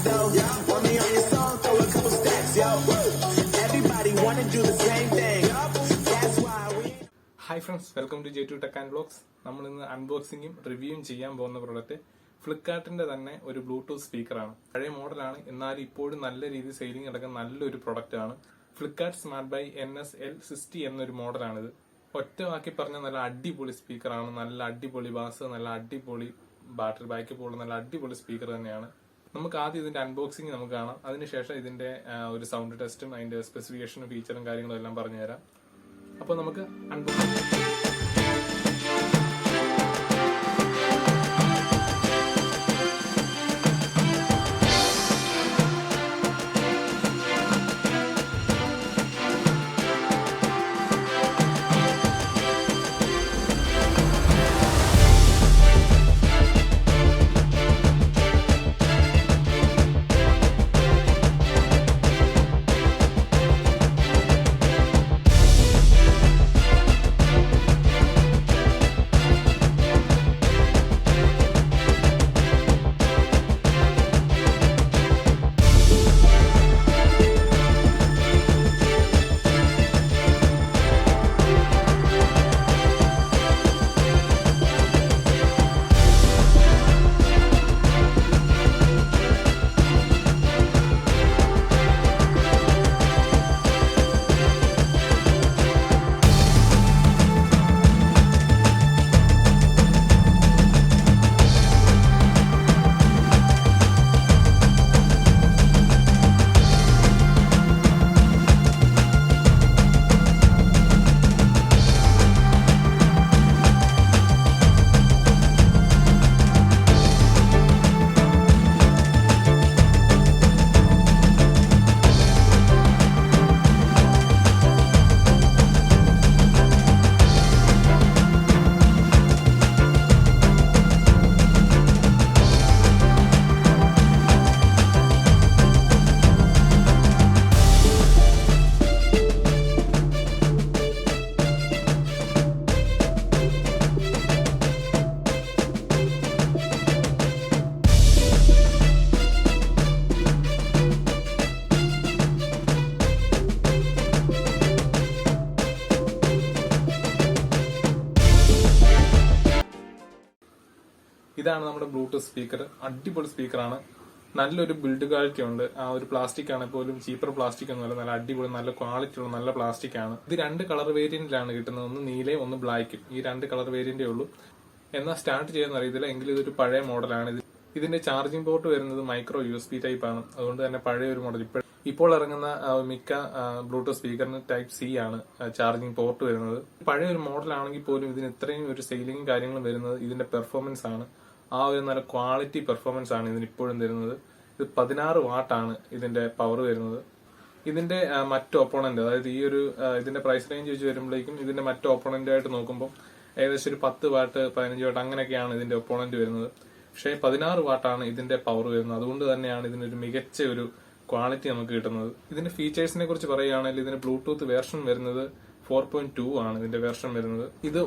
though. Want me on your song, throw a couple stacks, yo. Everybody wanna do the same thing. That's why we. Hi friends, welcome to J2 tech and vlogs. നമ്മൾ ഇന്ന് അൺബോക്സിംഗും റിവ്യൂവും ചെയ്യാൻ പോകുന്ന product ഫ്ലിപ്കാർട്ടിന്റെ തന്നെ ഒരു Bluetooth സ്പീക്കറാണ്. പഴയ മോഡലാണ്, എന്നാൽ ഇപ്പോഴും നല്ല രീതിയിൽ സെയിലിംഗ് നടക്കുന്ന നല്ലൊരു പ്രൊഡക്റ്റ് ആണ്. ഫ്ലിപ്കാർട്ട് സ്മാർട്ട്ബൈ NS L60 എന്നൊരു മോഡലാണിത്. ഒറ്റ വാക്കി പറഞ്ഞ നല്ല അടിപൊളി സ്പീക്കറാണ്. നല്ല അടിപൊളി ബാസ്, നല്ല അടിപൊളി ബാറ്ററി ബാക്കപ്പ് ഉള്ള നല്ല അടിപൊളി സ്പീക്കർ തന്നെയാണ്. നമുക്ക് ആദ്യം ഇതിന്റെ അൺബോക്സിംഗ് നമുക്ക് കാണാം. അതിനുശേഷം ഇതിന്റെ ഒരു സൗണ്ട് ടെസ്റ്റും അതിന്റെ സ്പെസിഫിക്കേഷനും ഫീച്ചറും കാര്യങ്ങളും എല്ലാം പറഞ്ഞുതരാം. അപ്പോൾ നമുക്ക് അൺബോക്സിംഗ്. ഇതാണ് നമ്മുടെ ബ്ലൂടൂത്ത് സ്പീക്കർ. അടിപൊളി സ്പീക്കറാണ്. നല്ലൊരു ബിൽഡ് ക്വാളിറ്റി ഉണ്ട്. ആ ഒരു പ്ലാസ്റ്റിക് ആണെങ്കിൽ പോലും ചീപ്പർ പ്ലാസ്റ്റിക് ഒന്നുമല്ല, നല്ല അടിപൊളി നല്ല ക്വാളിറ്റി ഉള്ള നല്ല പ്ലാസ്റ്റിക് ആണ്. ഇത് 2 കളർ വേരിയന്റിലാണ് കിട്ടുന്നത്. ഒന്ന് നീലയും ഒന്ന് ബ്ലാക്കും. ഈ 2 കളർ വേരിയന്റേ ഉള്ളൂ. എന്നാൽ സ്റ്റാർട്ട് ചെയ്യാൻ അറിയത്തില്ല. എങ്കിലും ഇതൊരു പഴയ മോഡലാണ്. ഇതിന്റെ ചാർജിംഗ് പോർട്ട് വരുന്നത് മൈക്രോ USB ടൈപ്പ് ആണ്. അതുകൊണ്ട് തന്നെ പഴയ ഒരു മോഡൽ. ഇപ്പോൾ ഇറങ്ങുന്ന മിക്ക ബ്ലൂടൂത്ത് സ്പീക്കറിന് ടൈപ്പ് C ആണ് ചാർജിംഗ് പോർട്ട് വരുന്നത്. പഴയ ഒരു മോഡലാണെങ്കിൽ പോലും ഇതിന് ഇത്രയും ഒരു സെയിലിംഗ് കാര്യങ്ങളും വരുന്നത് ഇതിന്റെ പെർഫോമൻസ് ആണ്. ആ ഒരു നല്ല ക്വാളിറ്റി പെർഫോമൻസ് ആണ് ഇതിന് ഇപ്പോഴും തരുന്നത്. ഇത് 16 വാട്ടാണ് ഇതിന്റെ പവർ വരുന്നത്. ഇതിന്റെ മറ്റ് ഓപ്പോണന്റ്, അതായത് ഈ ഒരു ഇതിന്റെ പ്രൈസ് റേഞ്ച് വെച്ച് വരുമ്പോഴേക്കും ഇതിന്റെ മറ്റ് ഓപ്പോണന്റ് ആയിട്ട് നോക്കുമ്പോൾ ഏകദേശം ഒരു 10 വാട്ട് 15 വാട്ട് അങ്ങനെയൊക്കെയാണ് ഇതിന്റെ ഒപ്പോണന്റ് വരുന്നത്. പക്ഷേ 16 വാട്ടാണ് ഇതിന്റെ പവർ വരുന്നത്. അതുകൊണ്ട് തന്നെയാണ് ഇതിനൊരു മികച്ച ഒരു ക്വാളിറ്റി നമുക്ക് കിട്ടുന്നത്. ഇതിന്റെ ഫീച്ചേഴ്സിനെ കുറിച്ച് പറയുകയാണെങ്കിൽ ഇതിന്റെ ബ്ലൂടൂത്ത് വേർഷൻ വരുന്നത് 4.2 ആണ് ഇതിന്റെ വേർഷൻ വരുന്നത്. ഇത്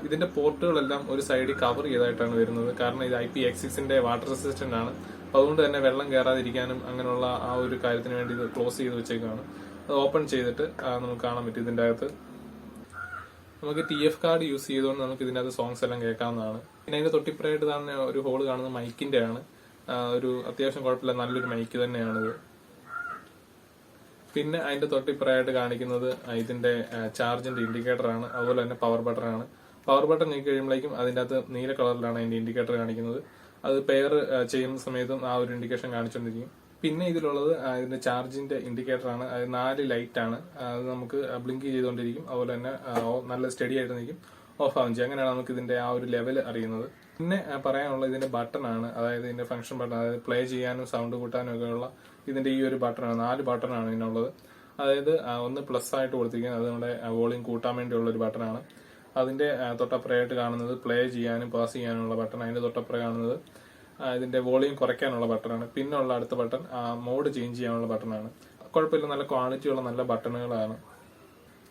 ഇതിന്റെ പോർട്ടുകളെല്ലാം ഒരു സൈഡിൽ കവർ ചെയ്തായിട്ടാണ് വരുന്നത്. കാരണം ഇത് IPX6ന്റെ വാട്ടർ റെസിസ്റ്റന്റ് ആണ്. അതുകൊണ്ട് തന്നെ വെള്ളം കയറാതിരിക്കാനും അങ്ങനെയുള്ള ആ ഒരു കാര്യത്തിന് വേണ്ടി ഇത് ക്ലോസ് ചെയ്ത് വെച്ചേക്കാണ്. അത് ഓപ്പൺ ചെയ്തിട്ട് നമുക്ക് കാണാൻ പറ്റും. ഇതിന്റെ അകത്ത് നമുക്ക് TF കാർഡ് യൂസ് ചെയ്തുകൊണ്ട് നമുക്ക് ഇതിന്റെ അകത്ത് സോങ്സ് എല്ലാം കേൾക്കാവുന്നതാണ്. പിന്നെ അതിന്റെ തൊട്ടിപ്പുറമായിട്ട് തന്നെ ഒരു ഹോള് കാണുന്നത് മൈക്കിന്റെ ആണ്. ഒരു അത്യാവശ്യം കുഴപ്പമില്ല, നല്ലൊരു മൈക്ക് തന്നെയാണിത്. പിന്നെ അതിന്റെ തൊട്ടിപ്പുറമായിട്ട് കാണിക്കുന്നത് ഇതിന്റെ ചാർജിന്റെ ഇൻഡിക്കേറ്റർ ആണ്. അതുപോലെ തന്നെ പവർ ബട്ടൺ ആണ്. പവർ ബട്ടൺ നീക്കി കഴിയുമ്പോഴേക്കും അതിന്റെ അകത്ത് നീല കളറിലാണ് അതിന്റെ ഇൻഡിക്കേറ്റർ കാണിക്കുന്നത്. അത് പെയർ ചെയ്യുന്ന സമയത്തും ആ ഒരു ഇൻഡിക്കേഷൻ കാണിച്ചുകൊണ്ടിരിക്കും. പിന്നെ ഇതിലുള്ളത് ഇതിന്റെ ചാർജിന്റെ ഇൻഡിക്കേറ്റർ ആണ്. അത് 4 ലൈറ്റ് ആണ്. അത് നമുക്ക് ബ്ലിങ്ക് ചെയ്തുകൊണ്ടിരിക്കും. അതുപോലെ തന്നെ നല്ല സ്റ്റഡി ആയിട്ട് നിൽക്കും, ഓഫ് ആവും ചെയ്യും. അങ്ങനെയാണ് നമുക്ക് ഇതിന്റെ ആ ഒരു ലെവൽ അറിയുന്നത്. പിന്നെ പറയാനുള്ള ഇതിന്റെ ബട്ടൺ ആണ്, അതായത് ഇതിന്റെ ഫംഗ്ഷൻ ബട്ടൺ, അതായത് പ്ലേ ചെയ്യാനും സൗണ്ട് കൂട്ടാനും ഒക്കെ ഉള്ള ഇതിന്റെ ഈ ഒരു ബട്ടണാണ്. 4 ബട്ടണാണ് ഇതിനുള്ളത്. അതായത് ഒന്ന് പ്ലസ് ആയിട്ട് കൊടുത്തിരിക്കുന്നത്, അത് നമ്മുടെ വോളിയം കൂട്ടാൻ വേണ്ടിയുള്ള ഒരു ബട്ടണാണ്. അതിന്റെ തൊട്ടപ്പുറയായിട്ട് കാണുന്നത് പ്ലേ ചെയ്യാനും പാസ് ചെയ്യാനുള്ള ബട്ടൺ. അതിന്റെ തൊട്ടപ്പുറം കാണുന്നത് ഇതിന്റെ വോളിയം കുറയ്ക്കാനുള്ള ബട്ടണാണ്. പിന്നെ ഉള്ള അടുത്ത ബട്ടൺ മോഡ് ചേഞ്ച് ചെയ്യാനുള്ള ബട്ടണാണ്. കുഴപ്പമില്ല, നല്ല ക്വാളിറ്റിയുള്ള നല്ല ബട്ടണുകളാണ്.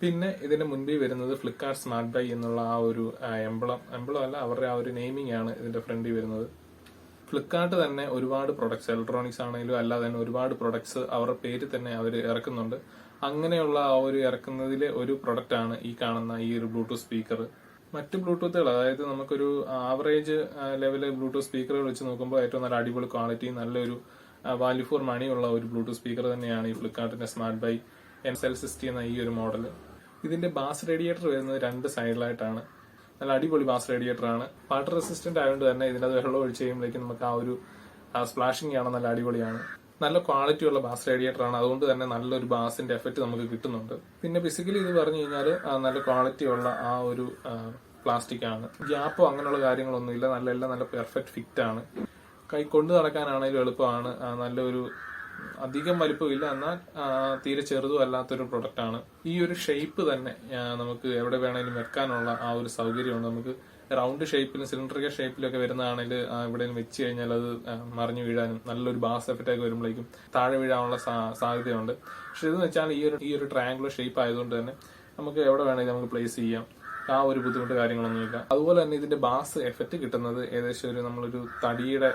പിന്നെ ഇതിന്റെ മുൻപിൽ വരുന്നത് ഫ്ലിപ്കാർട്ട് സ്മാർട്ട് ബൈ എന്നുള്ള ആ ഒരു എംബ്ലം അല്ല, അവരുടെ ആ ഒരു നെയിമിംഗ് ആണ് ഇതിന്റെ ഫ്രണ്ടിൽ വരുന്നത്. ഫ്ലിപ്കാർട്ട് തന്നെ ഒരുപാട് പ്രൊഡക്ട്സ്, ഇലക്ട്രോണിക്സ് ആണെങ്കിലും അല്ലാതെ തന്നെ ഒരുപാട് പ്രൊഡക്ട്സ് അവരുടെ പേര് തന്നെ അവർ ഇറക്കുന്നുണ്ട്. അങ്ങനെയുള്ള ആ ഒരു ഇറക്കുന്നതിലെ ഒരു പ്രൊഡക്റ്റ് ആണ് ഈ കാണുന്ന ഈ ഒരു ബ്ലൂടൂത്ത് സ്പീക്കർ. മറ്റ് ബ്ലൂടൂത്തുകൾ, അതായത് നമുക്കൊരു ആവറേജ് ലെവല് ബ്ലൂടൂത്ത് സ്പീക്കറുകൾ വെച്ച് നോക്കുമ്പോൾ ഏറ്റവും നല്ല അടിപൊളി ക്വാളിറ്റി, നല്ലൊരു വാല്യൂ ഫോർ മണി ഉള്ള ഒരു ബ്ലൂടൂത്ത് സ്പീക്കർ തന്നെയാണ് ഈ ഫ്ലിപ്കാർട്ടിന്റെ സ്മാർട്ട് ബൈ L60 എന്ന ഈ ഒരു മോഡൽ. ഇതിന്റെ ബാസ് റേഡിയേറ്റർ വരുന്നത് 2 സൈഡിലായിട്ടാണ്. നല്ല അടിപൊളി ബാസ് റേഡിയേറ്റർ ആണ്. വാട്ടർ റെസിസ്റ്റന്റ് ആയതുകൊണ്ട് തന്നെ ഇതിനകത്ത് വെള്ളം ഒഴിച്ച് കഴിയുമ്പോഴേക്കും നമുക്ക് ആ ഒരു സ്പ്ലാഷിംഗ് ആണ് നല്ല അടിപൊളിയാണ്. നല്ല ക്വാളിറ്റി ഉള്ള ബാസ് റേഡിയേറ്റർ ആണ്, അതുകൊണ്ട് തന്നെ നല്ലൊരു ബാസിന്റെ എഫക്റ്റ് നമുക്ക് കിട്ടുന്നുണ്ട്. പിന്നെ ഫിസിക്കലി ഇത് പറഞ്ഞു കഴിഞ്ഞാൽ നല്ല ക്വാളിറ്റി ഉള്ള ആ ഒരു പ്ലാസ്റ്റിക് ആണ്. ഗ്യാപ്പോ അങ്ങനെയുള്ള കാര്യങ്ങളൊന്നുമില്ല. എല്ലാം നല്ല പെർഫെക്റ്റ് ഫിറ്റ് ആണ്. കൈ കൊണ്ടു നടക്കാനാണെങ്കിലും എളുപ്പമാണ്. നല്ലൊരു അധികം വലിപ്പമില്ല, എന്നാൽ തീരെ ചെറുതും അല്ലാത്തൊരു പ്രൊഡക്റ്റ് ആണ്. ഈ ഒരു ഷേപ്പ് തന്നെ നമുക്ക് എവിടെ വേണമെങ്കിലും വെക്കാനുള്ള ആ ഒരു സൗകര്യമുണ്ട്. നമുക്ക് റൗണ്ട് ഷേപ്പിലും സിലിണ്ടറിക്കൽ ഷേപ്പിലൊക്കെ വരുന്നതാണെങ്കിൽ എവിടെയും വെച്ച് കഴിഞ്ഞാൽ അത് മറിഞ്ഞു വീഴാനും നല്ലൊരു ബാസ് എഫക്റ്റ് ഒക്കെ വരുമ്പോഴേക്കും താഴെ വീഴാനുള്ള സാധ്യതയുണ്ട്. പക്ഷെ ഇതെന്ന് വെച്ചാൽ ഈ ഒരു ട്രയാങ്കുലർ ഷേപ്പ് ആയതുകൊണ്ട് തന്നെ നമുക്ക് എവിടെ വേണമെങ്കിലും നമുക്ക് പ്ലേസ് ചെയ്യാം. ആ ഒരു ബുദ്ധിമുട്ട് കാര്യങ്ങളൊന്നുമില്ല. അതുപോലെ തന്നെ ഇതിന്റെ ബാസ് എഫക്റ്റ് കിട്ടുന്നത് ഏകദേശം നമ്മളൊരു തടിയുടെ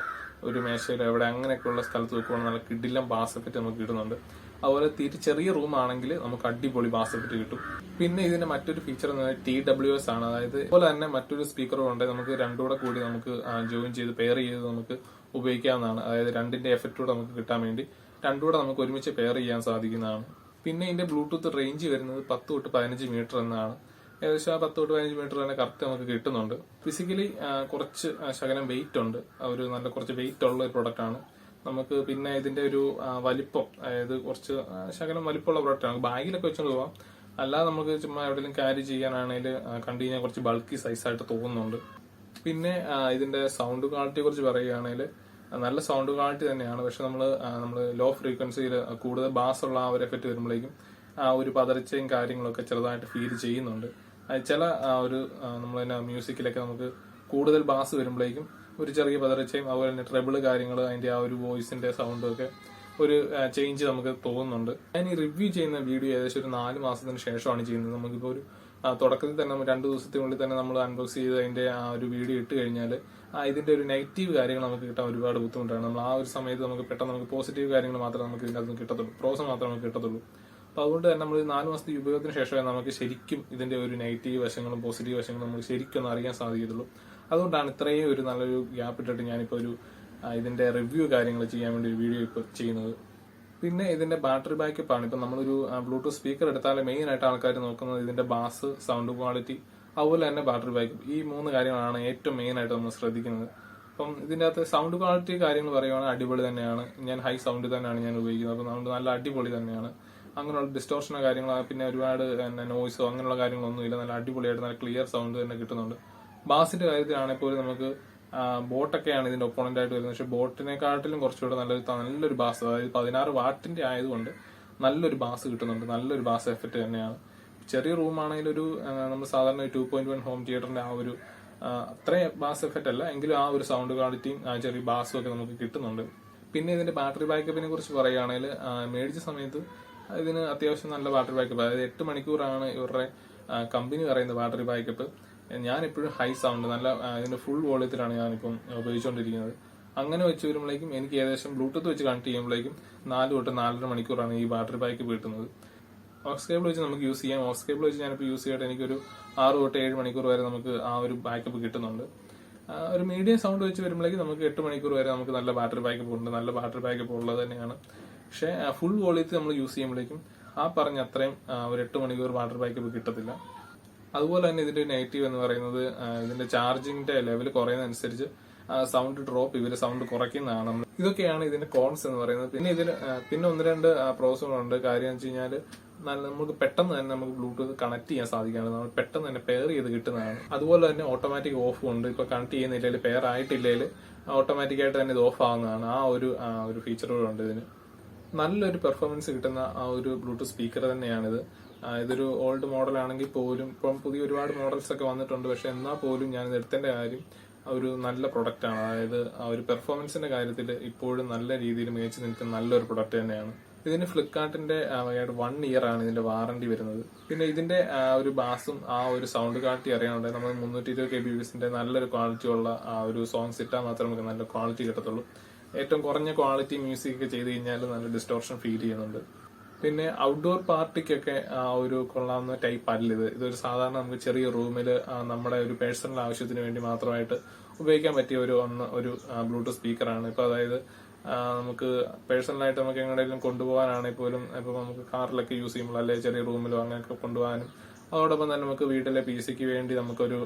ഒരു മേശയിലോ എവിടെ അങ്ങനെയൊക്കെയുള്ള സ്ഥലത്ത് വെക്കുമ്പോൾ നല്ല കിടിലം ബാസ് എഫക്റ്റ് നമുക്ക് കിട്ടുന്നുണ്ട്. അതുപോലെ തീരെ ചെറിയ റൂം ആണെങ്കിൽ നമുക്ക് അടിപൊളി ബാസ് എഫക്റ്റ് കിട്ടും. പിന്നെ ഇതിന്റെ മറ്റൊരു ഫീച്ചർ എന്ന് പറയുന്നത് TWS ആണ്. അതായത് അതുപോലെ തന്നെ മറ്റൊരു സ്പീക്കറും ഉണ്ട്. നമുക്ക് രണ്ടുകൂടെ കൂടി നമുക്ക് ജോയിൻ ചെയ്ത് പെയർ ചെയ്ത് നമുക്ക് ഉപയോഗിക്കാവുന്നതാണ്. അതായത് രണ്ടിന്റെ എഫക്റ്റ് കൂടെ നമുക്ക് കിട്ടാൻ വേണ്ടി രണ്ടുകൂടെ നമുക്ക് ഒരുമിച്ച് പെയർ ചെയ്യാൻ സാധിക്കുന്നതാണ്. പിന്നെ ഇതിന്റെ ബ്ലൂടൂത്ത് റേഞ്ച് വരുന്നത് 10 തൊട്ട് 15 മീറ്റർ എന്നാണ്. ഏകദേശം 10 തൊട്ട് 15 മീറ്റർ തന്നെ കറക്റ്റ് നമുക്ക് കിട്ടുന്നുണ്ട്. ഫിസിക്കലി കുറച്ച് ശകലം വെയിറ്റ് ഉണ്ട്. ഒരു നല്ല കുറച്ച് വെയിറ്റ് ഉള്ള ഒരു പ്രൊഡക്റ്റ് ആണ് നമുക്ക്. പിന്നെ ഇതിന്റെ ഒരു വലിപ്പം, അതായത് കുറച്ച് ശകലം വലിപ്പമുള്ള പ്രൊഡക്റ്റ് ആണ്. ബാഗിലൊക്കെ വെച്ചുകൊണ്ട് പോവാം. അല്ലാതെ നമുക്ക് ചുമ്മാ എവിടെയെങ്കിലും ക്യാരി ചെയ്യാനാണെങ്കിൽ കണ്ടു കഴിഞ്ഞാൽ കുറച്ച് ബൾക്കി സൈസായിട്ട് തോന്നുന്നുണ്ട്. പിന്നെ ഇതിന്റെ സൗണ്ട് ക്വാളിറ്റിയെ കുറിച്ച് പറയുകയാണെങ്കിൽ നല്ല സൗണ്ട് ക്വാളിറ്റി തന്നെയാണ്. പക്ഷെ നമ്മൾ ലോ ഫ്രീക്വൻസിയിൽ കൂടുതൽ ബാസ് ഉള്ള ആ ഒരു എഫക്റ്റ് വരുമ്പോഴേക്കും ആ ഒരു പതർച്ചയും കാര്യങ്ങളൊക്കെ ചെറുതായിട്ട് ഫീൽ ചെയ്യുന്നുണ്ട്. ചില ഒരു നമ്മൾ തന്നെ മ്യൂസിക്കിലൊക്കെ നമുക്ക് കൂടുതൽ ബാസ് വരുമ്പോഴേക്കും ഒരു ചെറിയ പതർച്ചയും അതുപോലെ തന്നെ ട്രബിള് കാര്യങ്ങൾ, അതിന്റെ ആ ഒരു വോയിസിന്റെ സൗണ്ടും ഒക്കെ ഒരു ചേഞ്ച് നമുക്ക് തോന്നുന്നുണ്ട്. ഞാൻ ഈ റിവ്യൂ ചെയ്യുന്ന വീഡിയോ ഏകദേശം ഒരു 4 മാസത്തിന് ശേഷമാണ് ചെയ്യുന്നത്. നമുക്കിപ്പോൾ ഒരു തുടക്കത്തിൽ തന്നെ 2 ദിവസത്തിനുള്ളിൽ തന്നെ നമ്മൾ അൺബോക്സ് ചെയ്ത് അതിന്റെ ആ ഒരു വീഡിയോ ഇട്ട് കഴിഞ്ഞാൽ ഇതിന്റെ ഒരു നെഗറ്റീവ് കാര്യങ്ങൾ നമുക്ക് കിട്ടാൻ ഒരുപാട് ബുദ്ധിമുട്ടാണ്. നമ്മൾ ആ ഒരു സമയത്ത് നമുക്ക് പെട്ടെന്ന് നമുക്ക് പോസിറ്റീവ് കാര്യങ്ങൾ മാത്രമേ നമുക്ക് ഇതിനകത്ത് കിട്ടത്തുള്ളൂ, പ്രോസ് മാത്രമേ നമുക്ക് കിട്ടത്തുള്ളൂ. അപ്പൊ അതുകൊണ്ട് തന്നെ നമ്മൾ 4 മാസത്തെ ഉപയോഗത്തിന് ശേഷമേ നമുക്ക് ശരിക്കും ഇതിന്റെ ഒരു നെഗറ്റീവ് വശങ്ങളും പോസിറ്റീവ് വശങ്ങളും നമുക്ക് ശരിക്കും ഒന്ന് അറിയാൻ സാധിക്കത്തുള്ളൂ. അതുകൊണ്ടാണ് ഇത്രയും ഒരു നല്ലൊരു ഗ്യാപ്പ് ഇട്ടിട്ട് ഞാനിപ്പോൾ ഒരു ഇതിന്റെ റിവ്യൂ കാര്യങ്ങൾ ചെയ്യാൻ വേണ്ടി ഒരു വീഡിയോ ഇപ്പോൾ ചെയ്യുന്നത്. പിന്നെ ഇതിന്റെ ബാറ്ററി ബാക്കപ്പ് ആണ്. ഇപ്പൊ നമ്മളൊരു ബ്ലൂടൂത്ത് സ്പീക്കർ എടുത്താൽ മെയിൻ ആയിട്ട് ആൾക്കാർ നോക്കുന്നത് ഇതിന്റെ ബാസ്, സൗണ്ട് ക്വാളിറ്റി, അതുപോലെ തന്നെ ബാറ്ററി ബാക്കപ്പ്. ഈ 3 കാര്യങ്ങളാണ് ഏറ്റവും മെയിൻ ആയിട്ട് നമ്മൾ ശ്രദ്ധിക്കുന്നത്. അപ്പം ഇതിന്റെ അകത്ത് സൗണ്ട് ക്വാളിറ്റി കാര്യങ്ങൾ പറയുവാണെങ്കിൽ അടിപൊളി തന്നെയാണ്. ഞാൻ ഹൈ സൗണ്ട് തന്നെയാണ് ഞാൻ ഉപയോഗിക്കുന്നത്. അപ്പം സൗണ്ട് നല്ല അടിപൊളി തന്നെയാണ്. അങ്ങനെയുള്ള ഡിസ്റ്റോർഷനോ കാര്യങ്ങളോ പിന്നെ ഒരുപാട് നോയ്സോ അങ്ങനെയുള്ള കാര്യങ്ങളൊന്നും ഇല്ല. നല്ല അടിപൊളിയായിട്ട് നല്ല ക്ലിയർ സൗണ്ട് തന്നെ കിട്ടുന്നുണ്ട്. ബാസിന്റെ കാര്യത്തിലാണെങ്കിൽ പോലും നമുക്ക് ബോട്ടൊക്കെയാണ് ഇതിന്റെ ഒപ്പോണന്റ് ആയിട്ട് വരുന്നത്. പക്ഷെ ബോട്ടിനെക്കാട്ടിലും കുറച്ചുകൂടെ നല്ലൊരു ബാസ്, അതായത് 16 വാട്ടിന്റെ ആയതുകൊണ്ട് നല്ലൊരു ബാസ് കിട്ടുന്നുണ്ട്. നല്ലൊരു ബാസ് എഫക്റ്റ് തന്നെയാണ്. ചെറിയ റൂം ആണെങ്കിൽ ഒരു നമ്മൾ സാധാരണ 2.1 ഹോം തിയേറ്ററിന്റെ ആ ഒരു അത്രയും ബാസ് എഫക്റ്റ് അല്ല എങ്കിലും ആ ഒരു സൗണ്ട് ക്വാളിറ്റിയും ചെറിയ ബാസും ഒക്കെ നമുക്ക് കിട്ടുന്നുണ്ട്. പിന്നെ ഇതിന്റെ ബാറ്ററി ബാക്കപ്പിനെ കുറിച്ച് പറയുകയാണെങ്കിൽ മേടിച്ച സമയത്ത് ഇതിന് അത്യാവശ്യം നല്ല ബാറ്ററി ബാക്കപ്പ്, അതായത് 8 മണിക്കൂറാണ് ഇവരുടെ കമ്പനി പറയുന്ന ബാറ്ററി ബാക്കപ്പ്. ഞാൻ എപ്പോഴും ഹൈ സൗണ്ട് നല്ല ഇതിന്റെ ഫുൾ വോളിയത്തിലാണ് ഞാനിപ്പം ഉപയോഗിച്ചുകൊണ്ടിരിക്കുന്നത്. അങ്ങനെ വെച്ച് വരുമ്പോഴേക്കും എനിക്ക് ഏകദേശം ബ്ലൂടൂത്ത് വെച്ച് കണക്ട് ചെയ്യുമ്പോഴേക്കും 4 തൊട്ട് 4.5 മണിക്കൂറാണ് ഈ ബാറ്ററി ബാക്കപ്പ് കിട്ടുന്നത്. ഓക്സ് കേബിൾ വെച്ച് നമുക്ക് യൂസ് ചെയ്യാം. ഓക്സ് കേബിൾ വെച്ച് ഞാനിപ്പോൾ യൂസ് ചെയ്തിട്ട് എനിക്കൊരു 6 തൊട്ട് 7 മണിക്കൂർ വരെ നമുക്ക് ആ ഒരു ബാക്കപ്പ് കിട്ടുന്നുണ്ട്. ഒരു മീഡിയം സൗണ്ട് വെച്ച് വരുമ്പോഴേക്കും നമുക്ക് 8 മണിക്കൂർ വരെ നമുക്ക് നല്ല ബാറ്ററി ബാക്കപ്പ് ഉണ്ട്. നല്ല ബാറ്ററി ബാക്കപ്പ് ഉള്ളത് തന്നെയാണ്. പക്ഷെ ഫുൾ വോളിയത്തിൽ നമ്മൾ യൂസ് ചെയ്യുമ്പോഴേക്കും ആ പറഞ്ഞ അത്രയും ഒരു 8 മണിക്കൂർ ബാറ്ററി ബാക്കപ്പ് കിട്ടത്തില്ല. അതുപോലെ തന്നെ ഇതിന്റെ നെഗറ്റീവ് എന്ന് പറയുന്നത് ഇതിന്റെ ചാർജിങ്ങിന്റെ ലെവൽ കുറയുന്നതനുസരിച്ച് സൗണ്ട് ഡ്രോപ്പ്, ഇവര് സൗണ്ട് കുറയ്ക്കുന്നതാണ്. ഇതൊക്കെയാണ് ഇതിന്റെ കോൺസ് എന്ന് പറയുന്നത്. പിന്നെ ഇതിന് 1-2 പ്രോസുകളുണ്ട്. കാര്യം എന്ന് വെച്ച് കഴിഞ്ഞാൽ നമുക്ക് പെട്ടെന്ന് തന്നെ നമുക്ക് ബ്ലൂടൂത്ത് കണക്ട് ചെയ്യാൻ സാധിക്കാണ്. നമ്മൾ പെട്ടെന്ന് തന്നെ പെയർ ചെയ്ത് കിട്ടുന്നതാണ്. അതുപോലെ തന്നെ ഓട്ടോമാറ്റിക് ഓഫും ഉണ്ട്. ഇപ്പൊ കണക്ട് ചെയ്യുന്നില്ലെങ്കിൽ പെയർ ആയിട്ടില്ലെങ്കിൽ ഓട്ടോമാറ്റിക് ആയിട്ട് തന്നെ ഇത് ഓഫ് ആവുന്നതാണ്. ആ ഒരു ഫീച്ചറുകളുണ്ട് ഇതിന്. നല്ലൊരു പെർഫോമൻസ് കിട്ടുന്ന ആ ഒരു ബ്ലൂടൂത്ത് സ്പീക്കർ തന്നെയാണിത്. ഇതൊരു ഓൾഡ് മോഡൽ ആണെങ്കിൽ പോലും ഇപ്പം പുതിയ ഒരുപാട് മോഡൽസ് ഒക്കെ വന്നിട്ടുണ്ട്. പക്ഷെ എന്നാൽ പോലും ഞാനിത് എടുത്തതിന്റെ കാര്യം ഒരു നല്ല പ്രൊഡക്റ്റ് ആണ്. അതായത് ആ ഒരു പെർഫോമൻസിന്റെ കാര്യത്തിൽ ഇപ്പോഴും നല്ല രീതിയിൽ മികച്ചു നിൽക്കുന്ന നല്ലൊരു പ്രൊഡക്റ്റ് തന്നെയാണ്. ഇതിന് ഫ്ലിപ്കാർട്ടിന്റെ 1 ഇയർ ആണ് ഇതിന്റെ വാറണ്ടി വരുന്നത്. പിന്നെ ഇതിന്റെ ഒരു ബാസും ആ ഒരു സൗണ്ട് ക്വാളിറ്റി അറിയാനുണ്ട്. നമ്മൾ 320 kbps നല്ലൊരു ക്വാളിറ്റി ഉള്ള ആ ഒരു സോങ്സ് ഇട്ടാൽ മാത്രമേ നമുക്ക് നല്ല ക്വാളിറ്റി കിട്ടത്തുള്ളൂ. ഏറ്റവും കുറഞ്ഞ ക്വാളിറ്റി മ്യൂസിക് ഒക്കെ ചെയ്ത് കഴിഞ്ഞാൽ നല്ല ഡിസ്റ്റോർഷൻ ഫീൽ ചെയ്യുന്നുണ്ട്. പിന്നെ ഔട്ട്ഡോർ പാർട്ടിക്കൊക്കെ ഒരു കൊള്ളാവുന്ന ടൈപ്പ് അല്ല ഇത്. ഇതൊരു സാധാരണ നമുക്ക് ചെറിയ റൂമിൽ നമ്മുടെ ഒരു പേഴ്സണൽ ആവശ്യത്തിന് വേണ്ടി മാത്രമായിട്ട് ഉപയോഗിക്കാൻ പറ്റിയ ഒരു ബ്ലൂടൂത്ത് സ്പീക്കറാണ്. ഇപ്പൊ അതായത് നമുക്ക് പേഴ്സണലായിട്ട് നമുക്ക് എങ്ങനെയും കൊണ്ടുപോകാനാണെങ്കിൽ പോലും ഇപ്പൊ നമുക്ക് കാറിലൊക്കെ യൂസ് ചെയ്യുമ്പോൾ അല്ലെങ്കിൽ ചെറിയ റൂമിലോ അങ്ങനെയൊക്കെ കൊണ്ടുപോകാനും, അതോടൊപ്പം തന്നെ നമുക്ക് വീട്ടിലെ PC വേണ്ടി നമുക്കൊരു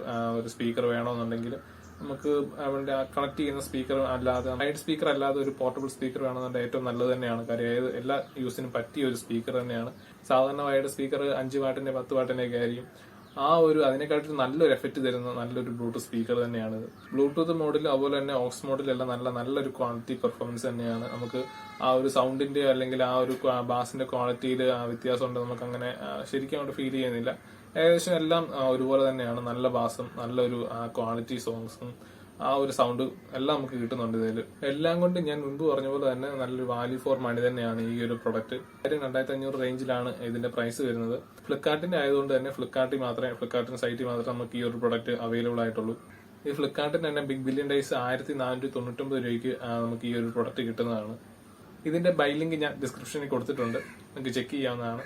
സ്പീക്കർ വേണമെന്നുണ്ടെങ്കിൽ നമുക്ക് അവരുടെ കണക്ട് ചെയ്യുന്ന സ്പീക്കർ അല്ലാതെ സൈഡ് സ്പീക്കർ അല്ലാതെ ഒരു പോർട്ടബിൾ സ്പീക്കർ വേണമെന്നുണ്ടെങ്കിൽ ഏറ്റവും നല്ലത് തന്നെയാണ്. കാര്യം എല്ലാ യൂസിനും പറ്റിയ ഒരു സ്പീക്കർ തന്നെയാണ്. സാധാരണ വൈഡ് സ്പീക്കർ 5 വാട്ടിന്റെ 10 വാട്ടിന്റെ ഒക്കെ ആയിരിക്കും. അതിനെക്കാട്ടിലും നല്ലൊരു എഫക്ട് തരുന്ന നല്ലൊരു ബ്ലൂടൂത്ത് സ്പീക്കർ തന്നെയാണ്. ബ്ലൂടൂത്ത് മോഡിൽ അതുപോലെ തന്നെ ഓക്സ് മോഡിലെല്ലാം നല്ലൊരു ക്വാളിറ്റി പെർഫോമൻസ് തന്നെയാണ്. നമുക്ക് ആ ഒരു സൗണ്ടിന്റെ അല്ലെങ്കിൽ ആ ഒരു ബാസിന്റെ ക്വാളിറ്റിയിൽ വ്യത്യാസം ഉണ്ട്. നമുക്ക് അങ്ങനെ ശരിക്കും അങ്ങോട്ട് ഫീൽ ചെയ്യുന്നില്ല. ഏകദേശം എല്ലാം ഒരുപോലെ തന്നെയാണ്. നല്ല ബാസും നല്ലൊരു ക്വാളിറ്റി സോങ്സും ആ ഒരു സൗണ്ട് എല്ലാം നമുക്ക് കിട്ടുന്നുണ്ട് ഇതിൽ. എല്ലാം കൊണ്ട് ഞാൻ മുൻപ് പറഞ്ഞ പോലെ തന്നെ നല്ലൊരു വാല്യൂ ഫോർ മണി തന്നെയാണ് ഈ ഒരു പ്രൊഡക്റ്റ്. 2500 റേഞ്ചിലാണ് ഇതിന്റെ പ്രൈസ് വരുന്നത്. ഫ്ലിപ്കാർട്ടിന്റെ ആയതുകൊണ്ട് തന്നെ ഫ്ലിപ്കാർട്ടിന്റെ സൈറ്റിൽ മാത്രമേ നമുക്ക് ഈ ഒരു പ്രൊഡക്റ്റ് അവൈലബിൾ ആയിട്ടുള്ളൂ. ഈ ഫ്ലിപ്കാർട്ടിന് തന്നെ ബിഗ് ബില്യൺ ഡേയ്സ് 1499 രൂപയ്ക്ക് നമുക്ക് ഈ ഒരു പ്രൊഡക്റ്റ് കിട്ടുന്നതാണ്. ഇതിന്റെ ബൈ ലിങ്ക് ഞാൻ ഡിസ്ക്രിപ്ഷനിൽ കൊടുത്തിട്ടുണ്ട്, നിങ്ങൾക്ക് ചെക്ക് ചെയ്യാവുന്നതാണ്.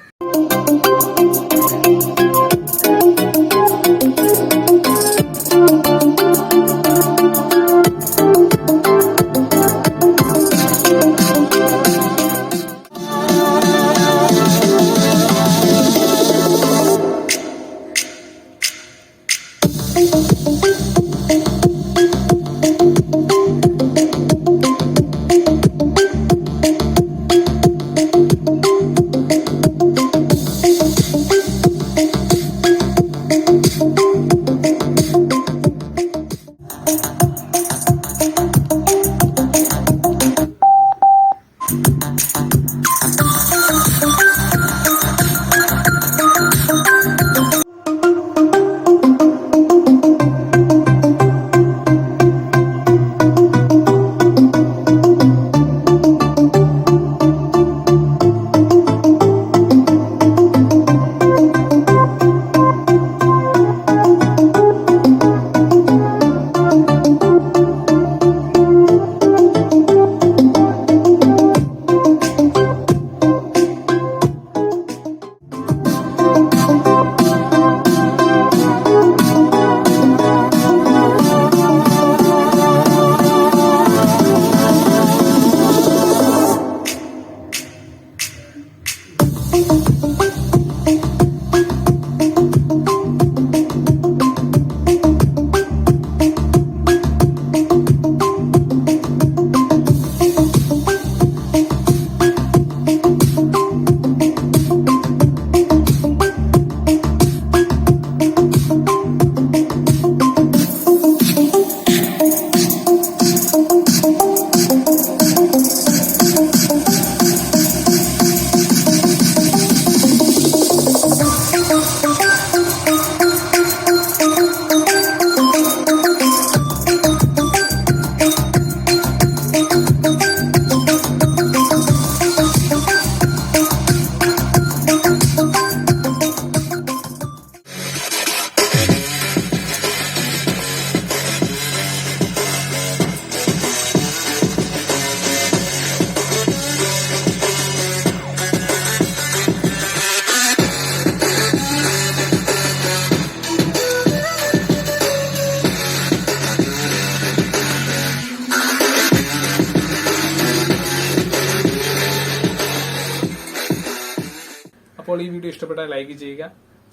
അപ്പോൾ ഈ വീഡിയോ ഇഷ്ടപ്പെട്ടാൽ ലൈക്ക് ചെയ്യുക,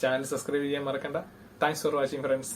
ചാനൽ സബ്സ്ക്രൈബ് ചെയ്യാൻ മറക്കണ്ട. Thanks for watching friends.